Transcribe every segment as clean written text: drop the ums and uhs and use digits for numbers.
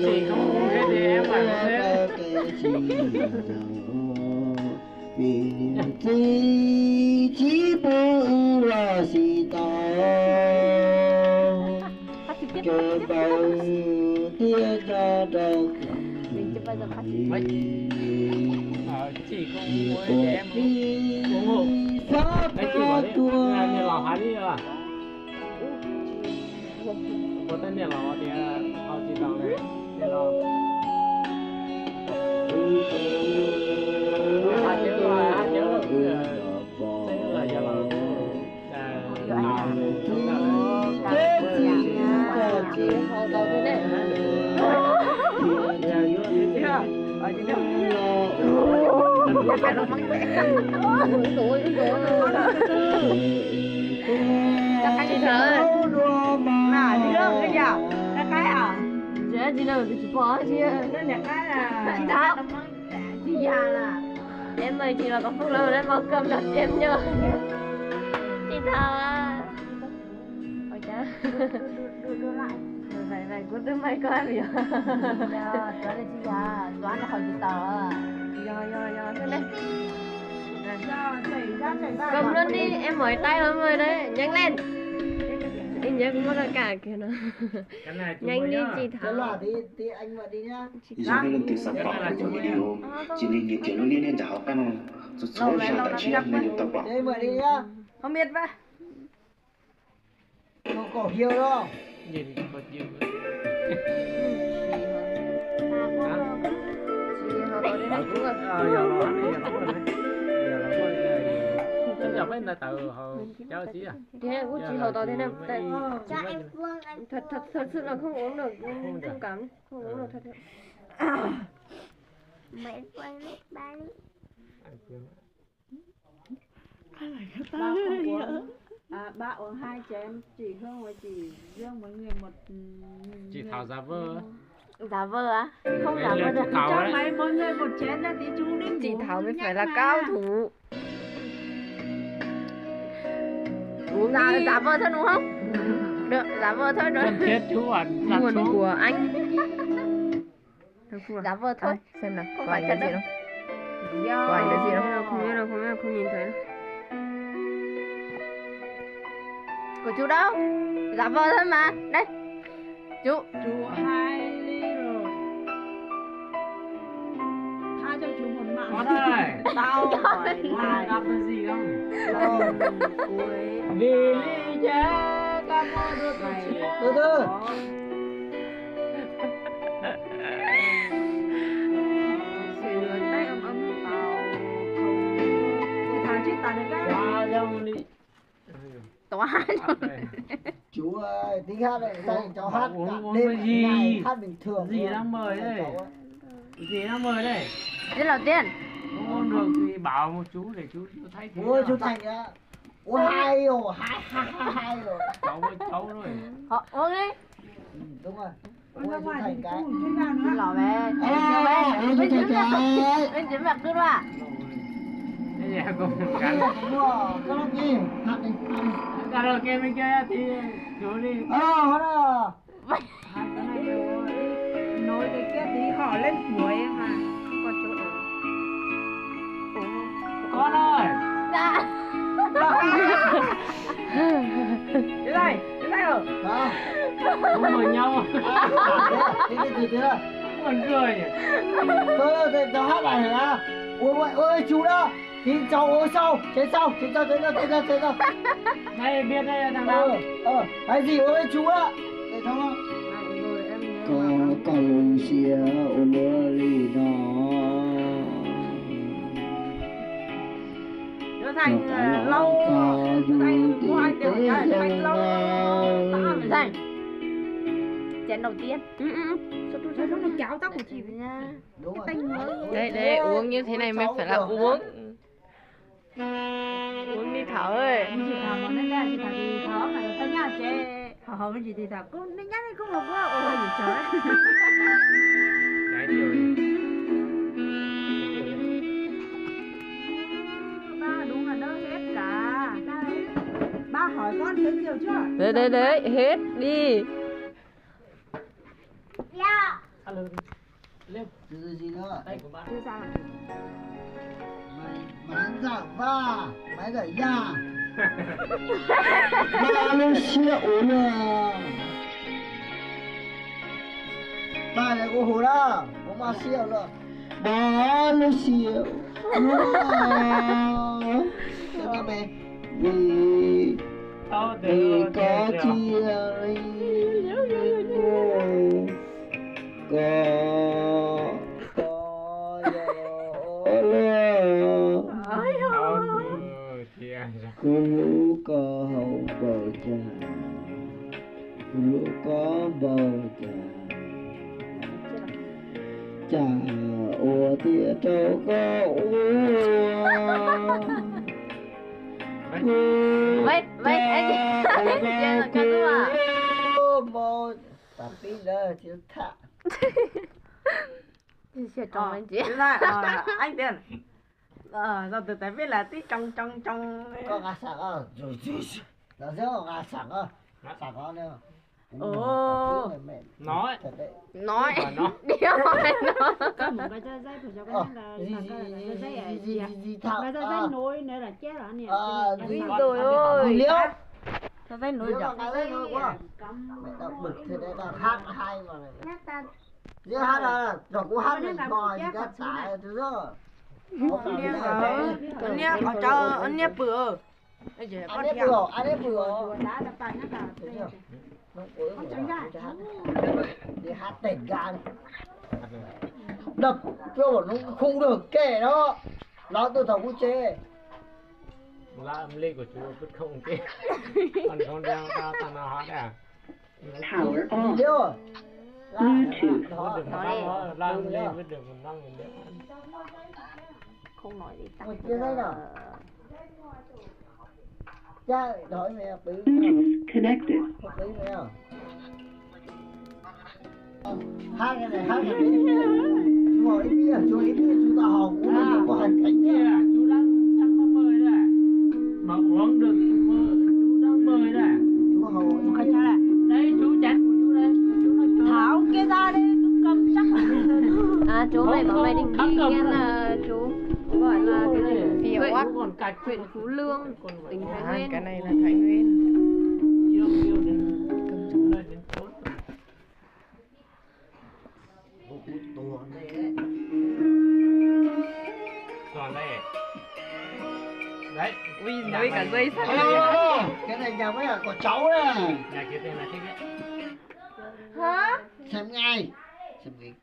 Chị không muốn cái gì em phải thế. vì chỉ bơ là gì đó cho bao tia ra đâu chị không muốn để em ủng hộ. Đấy chị bảo đấy, nhà lò hái đi à? Có tên nhà lò thì họ chỉ bảo này, nhà lò. Hạt nhớ là nhà lò. Chị thở mà đi đâu cái giờ cái à chị đâu chị bỏ chị nó nhặt cái là chị tháo chị già là em ơi chị là có phúc lâu đấy mau cầm đặt em nhớ chị thao à ôi cha đưa lại vậy cô đưa mày coi bây giờ toán là chị già toán là khỏi chị tờ rồi thế này cầm lên đi em mỏi tay lắm rồi đấy nhanh lên em nhớ cũng có cả kìa nó nhanh đi chị thảo thì anh vào đi nhá 이전에 그 쌈밥 저기요 진리 이제 논리는 자 하나는 저 서울시다 지역 내줬다 봐. thế vào đi nhá không biết ba không có nhiều đâu Nhìn có nhiều. Giờ mấy người tự họ cháu chị à? Thế của chị họ tao thế nào? Cha em Phương anh thật sự là không uống được, không cảm, không uống được thật. Mẹ quay lít ba lít. Ba không uống. Ba uống 2 chén, chị Hương và chị Dương mỗi người một. Chị Thảo giả vờ. Giả vờ á? Không giả vờ được. Cho mấy mỗi người một chén là tí chú đi. Chị Thảo mới phải là cao thủ. Uống giả vờ thôi đúng không? Được, giả vờ thôi rồi. Cần thiết chú ẩn đặt nguồn xuống. của anh. Giả vờ thôi. Xem nào, có ảnh cái gì đâu? Có ảnh cái gì đâu? Không biết đâu, không nhìn thấy đâu. Của chú đâu? Giả vờ thôi mà. Đây. Chú 2 ly rồi. Tha cho chú một mạng. Có đây. Tao hỏi lại. Làm cái gì không? Cuối. Vì lý giá các món được từ từ Tay ấm tao không. Chị Thảo chị tao được cái. quá dông đi. Tòa chú ơi tí hát này dạy cháu hát cả uống đêm cái cả gì? ngày hát bình thường Gì luôn. đang mời đây? Gì đang mời đây? Đến đầu tiên. Không được thì bảo một chú để chú thay thế. ôi chú Thành á uống hai rồi hai rồi cháu thôi. Họ uống đi. đúng rồi Ôi ôi chú ngoài Thành thì cái chú chuyên nào nữa. Lò về. chú Thành cái Bên chiếm mặt cứ ra. Cái gì cũng cắn. mua cái nó gì hát đi Karaoke bên kia thì chú đi. hát đó Hát cái này rồi. Nối cái kia tí họ lên cuối mà. Không có chỗ nào. Con ơi. Dạ. Thế này rồi. đó Không mời nhau. thế là Buồn cười nhỉ. thôi cháu hát bài này là ôi chú đó thì cháu ôi sau chế sau Này biết đây là thằng nào? cái gì ơi chú đó để cháu nó có cầu xìa ôm lì nó Nó thành lâu. Nó thành mua 2 triệu nha. Thành lâu. Dành. Chén đầu tiên. Sao nó kéo tóc của chị vậy nha. đúng rồi Đấy uống như thế này mới phải là uống. Uống đi Thảo ơi. Chị Thảo nó lên đây, chị Thảo thì Thảo này tao nhà chế. Họ với chị thì Thảo cô nó nhắc đi không học quá. Ôi gì trời. Cái điều này. Ba đúng là đỡ hết cả. Ba hỏi con thấy nhiều chưa? Đấy, hết đi. Dạ. Ăn lên lên Từ gì nữa? tay của bạn. Đưa ra. Mày giảng ba, mày giảng ya. Ba nó xịu nè. Ba này cô hồ đó, cô mà xịu rồi. Ba nó xịu. Cho nó mẹ. Vì có chia ly có hậu bờ trà lũ có bờ trà trà ủa tía trâu có Vậy anh chị là các bạn. một tapi đó chưa thả Sẽ trong anh chị. Anh Tiền. Rồi từ tại biết là tí trong. có ngã sạc à rồi nó rất là ngã sạc à sạc con nữa. Ồ. Nói Nói nó đi hỏi nó. Có một cái dây của cho con là gì thảo cái dây nối này là chết rồi nè. Trời ơi. liễu Cái dây nối liễu cái dây nối quá mẹ tao bực thế đấy tao hát hay mà này liễu hát là rồi cô hát mình bò gì đó xả thứ đó anh nhé bữa. anh ấy bừa Đá đập tay nó là nó đi hát tỉnh gan đập cho nó không được kể đó nó từ thầu cũng chê là âm ly của chú vứt không kia. Còn con đang ta nó hát à. Power off. liễu à Bluetooth. đó Vứt được một năm âm ly vứt được một năm mình được. Không nói gì tặng. một cái đây nào cha hỏi mẹ bí Bluetooth connected. bí mẹ hai cái này chú hỏi biết chú ta học cũng là có hành cảnh Dạ, nha chú đang có mời đấy. Mà uống được chú đang mời đấy. chú học Cái cha này. Đấy chú chén của chú đây. Chú nói chú. Tháo kia ra đi, chú cầm chắc. À chú mày bảo mày định đi nghe là chú gọi là cái gì phía Vậy Bắc chú còn cạch huyện Phú Lương tỉnh Thái Nguyên. Cái này là Thái Nguyên. yêu đến cầm nơi đến chốn. Còn đây. Đấy. Ui, nói cả dây sắt. cái này nhà mấy là của cháu đấy Nhà kia tên là thích đấy. Hả? xem ngay xem cái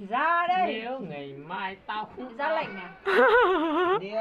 Ra đây. Nếu ngày mai tao không Ra lệnh à? nếu